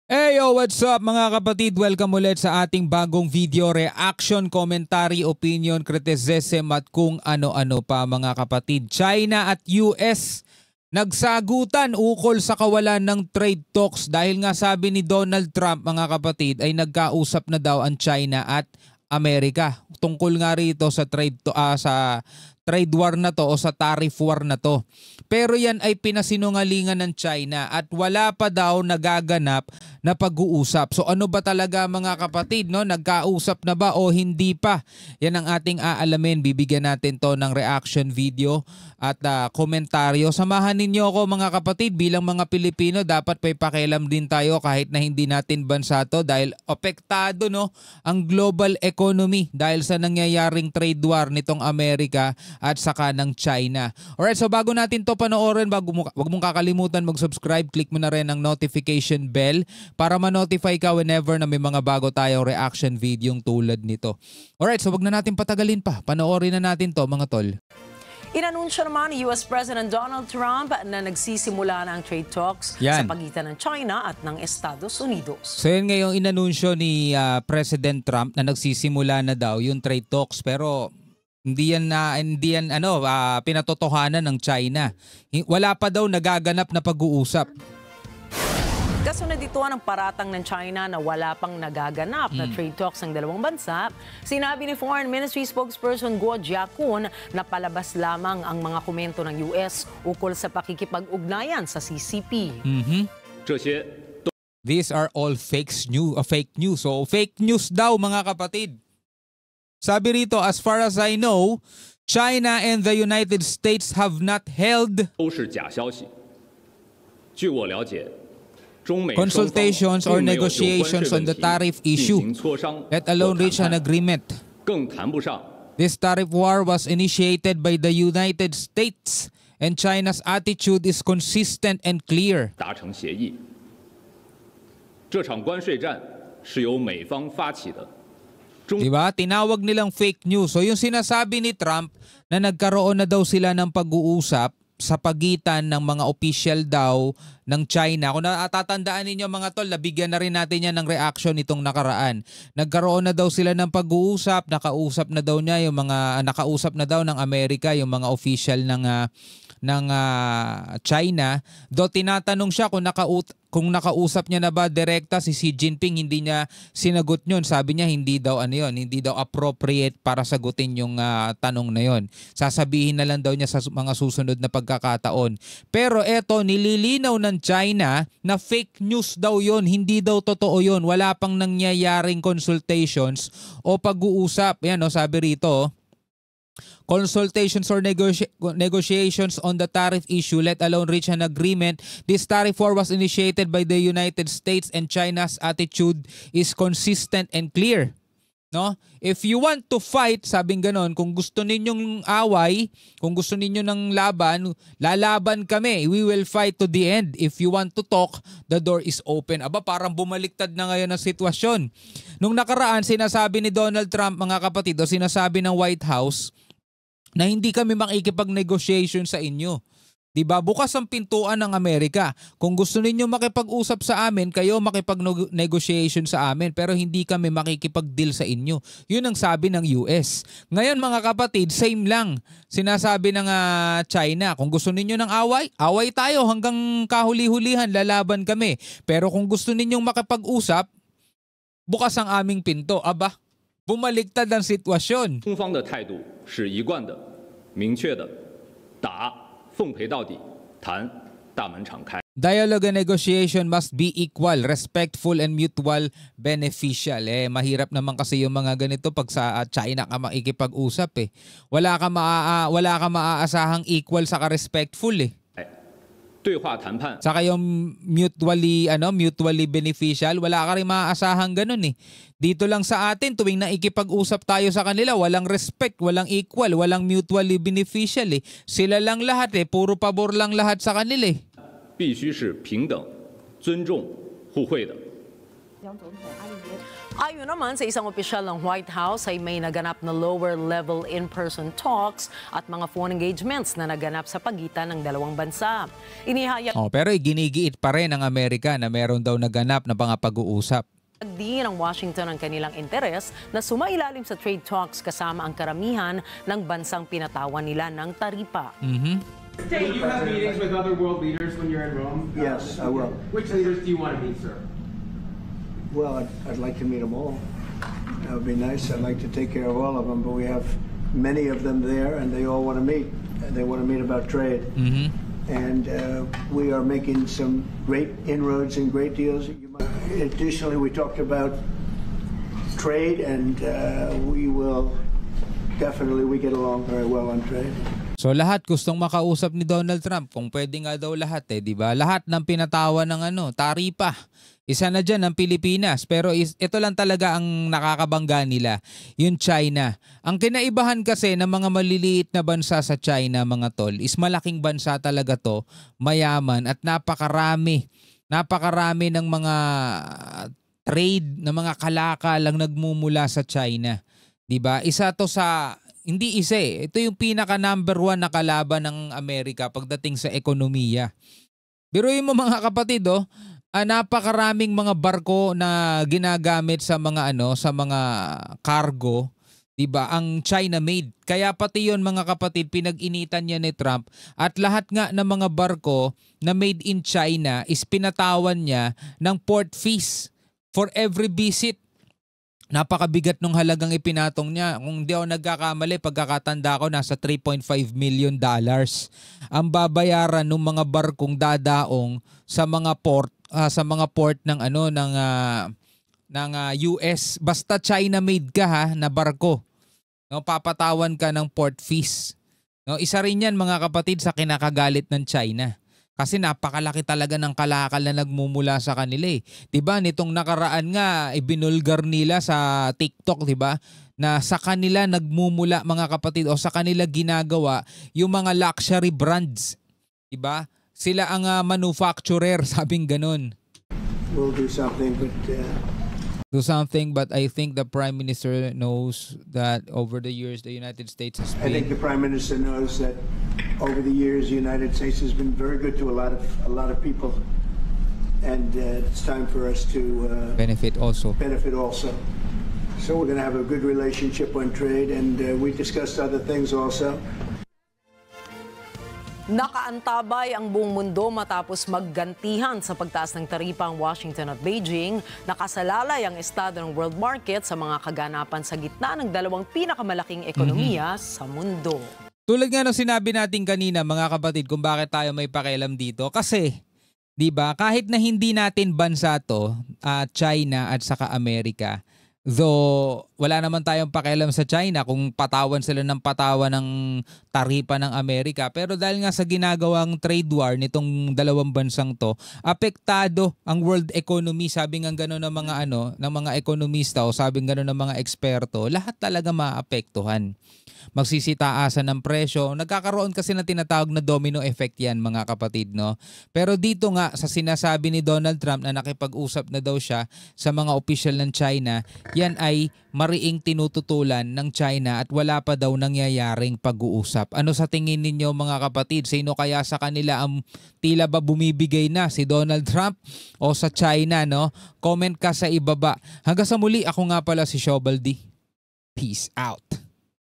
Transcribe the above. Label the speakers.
Speaker 1: Hey yo, what's up mga kapatid? Welcome ulit sa ating bagong video reaction, commentary, opinion, criticism at kung ano-ano pa mga kapatid. China at US nagsagutan ukol sa kawalan ng trade talks dahil nga sabi ni Donald Trump mga kapatid ay nagkausap na daw ang China at Amerika tungkol nga rito sa trade war na to o sa tariff war na to. Pero yan ay pinasinungalingan ng China at wala pa daw nagaganap na pag-uusap. So ano ba talaga mga kapatid, no? Nagkausap na ba o hindi pa? Yan ang ating aalamin. Bibigyan natin to ng reaction video at komentaryo. Samahan ninyo ako mga kapatid, bilang mga Pilipino dapat may pakialam din tayo kahit na hindi natin bansa to dahil apektado no ang global economy dahil sa nangyayaring trade war nitong Amerika at saka ng China. Alright, so bago natin to panoorin, wag mong kakalimutan mag-subscribe, click mo na rin ang notification bell para ma-notify ka whenever na may mga bago tayong reaction video tulad nito. Alright, so wag na natin patagalin pa. Panoorin na natin to mga tol.
Speaker 2: Inanunsyo naman ni US President Donald Trump na nagsisimula na ang trade talks sa pagitan ng China at ng Estados Unidos.
Speaker 1: So yun ngayong inanunsyo ni President Trump na nagsisimula na daw yung trade talks, pero hindi yan pinatotohanan ng China. Wala pa daw nagaganap na pag-uusap.
Speaker 2: Kasunod dito ng paratang ng China na wala pang nagaganap na trade talks ng dalawang bansa, sinabi ni Foreign Ministry spokesperson Guo Jiakun na palabas lamang ang mga komento ng US ukol sa pakikipag-ugnayan sa CCP.
Speaker 1: These are all fake news. So fake news daw mga kapatid. Sabi rito, as far as I know, China and the United States have not held consultations or negotiations on the tariff issue, let alone reach an agreement. This tariff war was initiated by the United States and China's attitude is consistent and clear. Diba? Tinawag nilang fake news. So yung sinasabi ni Trump na nagkaroon na daw sila ng pag-uusap sa pagitan ng mga official daw ng China. Kung natatandaan ninyo mga tol, nabigyan na rin natin yan ng reaction itong nakaraan. Nagkaroon na daw sila ng pag-uusap, nakausap na daw ng Amerika yung mga official ng China. Do tinatanong siya kung nakausap niya na ba direkta si Xi Jinping, hindi niya sinagot yun. Sabi niya hindi daw hindi daw appropriate para sagutin yung tanong na yon. Sasabihin na lang daw niya sa mga susunod na pagkakataon. Pero eto, nililinaw ng China na fake news daw yon, hindi daw totoo yon. Wala pang nangyayaring consultations o pag-uusap. Yan sabi rito, consultations or negotiations on the tariff issue, let alone reach an agreement. This tariff war was initiated by the United States and China's attitude is consistent and clear. No? If you want to fight, sabing ganon, kung gusto ninyong away, kung gusto ninyo ng laban, lalaban kami. We will fight to the end. If you want to talk, the door is open. Aba, parang bumaliktad na ngayon ang sitwasyon. Nung nakaraan, sinasabi ni Donald Trump, mga kapatid, o sinasabi ng White House, na hindi kami makikipag-negotiation sa inyo. Diba? Bukas ang pintuan ng Amerika. Kung gusto ninyo makipag-usap sa amin, kayo makipag-negotiation sa amin, pero hindi kami makikipag-deal sa inyo. Yun ang sabi ng US. Ngayon mga kapatid, same lang. Sinasabi ng China, kung gusto ninyo ng away, away tayo hanggang kahuli-hulihan, lalaban kami. Pero kung gusto ninyong makipag-usap, bukas ang aming pinto. Aba, bumaliktad ang sitwasyon. Dialogue and negotiation must be equal, respectful and mutual beneficial. Mahirap naman kasi yung mga ganito pag sa China ka makikipag-usap Wala ka maaasahang equal saka respectful Saka yung mutually beneficial, wala ka rin maaasahang ganun Dito lang sa atin, tuwing naikipag-usap tayo sa kanila, walang respect, walang equal, walang mutually beneficial Sila lang lahat puro pabor lang lahat sa kanila
Speaker 2: Ayon naman sa isang opisyal ng White House ay may naganap na lower-level in-person talks at mga phone engagements na naganap sa pagitan ng dalawang bansa. Inihayag
Speaker 1: Pero ginigiit pa rin ng Amerika na meron daw naganap na mga pag-uusap.
Speaker 2: din ng Washington ang kanilang interes na sumailalim sa trade talks kasama ang karamihan ng bansang pinatawan nila ng taripa.
Speaker 3: Will you have meetings with other world leaders when you're in Rome?
Speaker 4: Yes, I will.
Speaker 3: Which leaders do you want to meet, sir?
Speaker 4: Well, I'd like to meet them all. That would be nice. I'd like to take care of all of them, but we have many of them there, and they all want to meet. They want to meet about trade. And we are making some great inroads and great deals. Additionally, we talked about trade, and we get along very well on trade.
Speaker 1: So lahat gustong makausap ni Donald Trump, kung pwede nga daw lahat di ba? Lahat ng pinatawa ng taripa. Isa na dyan ang Pilipinas, pero ito lang talaga ang nakakabangga nila, yung China. Ang kinaibahan kasi ng mga maliliit na bansa sa China, mga tol, is malaking bansa talaga to, mayaman at napakarami ng mga trade, na mga kalakal lang nagmumula sa China. 'Di ba? Isa to sa hindi isa ito yung pinaka number 1 na kalaban ng Amerika pagdating sa ekonomiya. Biruin mo mga kapatid, napakaraming mga barko na ginagamit sa mga sa mga cargo, 'di ba? Ang China made. Kaya pati 'yon mga kapatid, pinag-initan niya ni Trump, at lahat nga ng mga barko na made in China is pinatawan niya ng port fees for every visit. Napakabigat nung halagang ipinatong niya. Kung di ako nagkakamali, pagkakatanda ko, nasa $3.5 million ang babayaran ng mga barkong dadaong sa mga port ng US. Basta China made ka na barko. Papatawan ka ng port fees. Isa rin yan mga kapatid sa kinakagalit ng China. Kasi napakalaki talaga ng kalakal na nagmumula sa kanila. 'Di ba? Nitong nakaraan nga ibinulgar nila sa TikTok, 'di ba? Na sa kanila nagmumula mga kapatid, o sa kanila ginagawa yung mga luxury brands. 'Di ba? Sila ang manufacturer, sabing ganun.
Speaker 4: We'll do something,
Speaker 1: but I think the Prime Minister knows that over the years the United States has
Speaker 4: I think
Speaker 1: been
Speaker 4: the Prime Minister knows that over the years the United States has been very good to a lot of people, and it's time for us to
Speaker 1: benefit also.
Speaker 4: So we're going to have a good relationship on trade, and we discussed other things also.
Speaker 2: Nakaantabay ang buong mundo matapos maggantihan sa pagtaas ng taripa ang Washington at Beijing. Nakasalalay ang estado ng world market sa mga kaganapan sa gitna ng dalawang pinakamalaking ekonomiya sa mundo.
Speaker 1: Tulad nga ng sinabi natin kanina mga kapatid, kung bakit tayo may pakialam dito. Kasi, 'di ba, kahit na hindi natin bansa to, China at saka Amerika, though wala naman tayong pakialam sa China kung patawan sila ng patawan ng taripa ng Amerika, pero dahil nga sa ginagawang trade war nitong dalawang bansang to, apektado ang world economy. Sabi nga gano'n ng mga ng mga ekonomista, o sabi nga gano'n ng mga eksperto, lahat talaga maapektuhan. Magsisitaasan ng presyo. Nagkakaroon kasi na tinatawag na domino effect yan mga kapatid, no? Pero dito nga sa sinasabi ni Donald Trump na nakipag-usap na daw siya sa mga opisyal ng China, yan ay mariing tinututulan ng China at wala pa daw nangyayaring pag-uusap. Ano sa tingin ninyo mga kapatid? Sino kaya sa kanila ang tila ba bumibigay na, si Donald Trump o sa China, no? Comment ka sa ibaba. Hanggang sa muli, ako nga pala si Shobaldi. Peace out.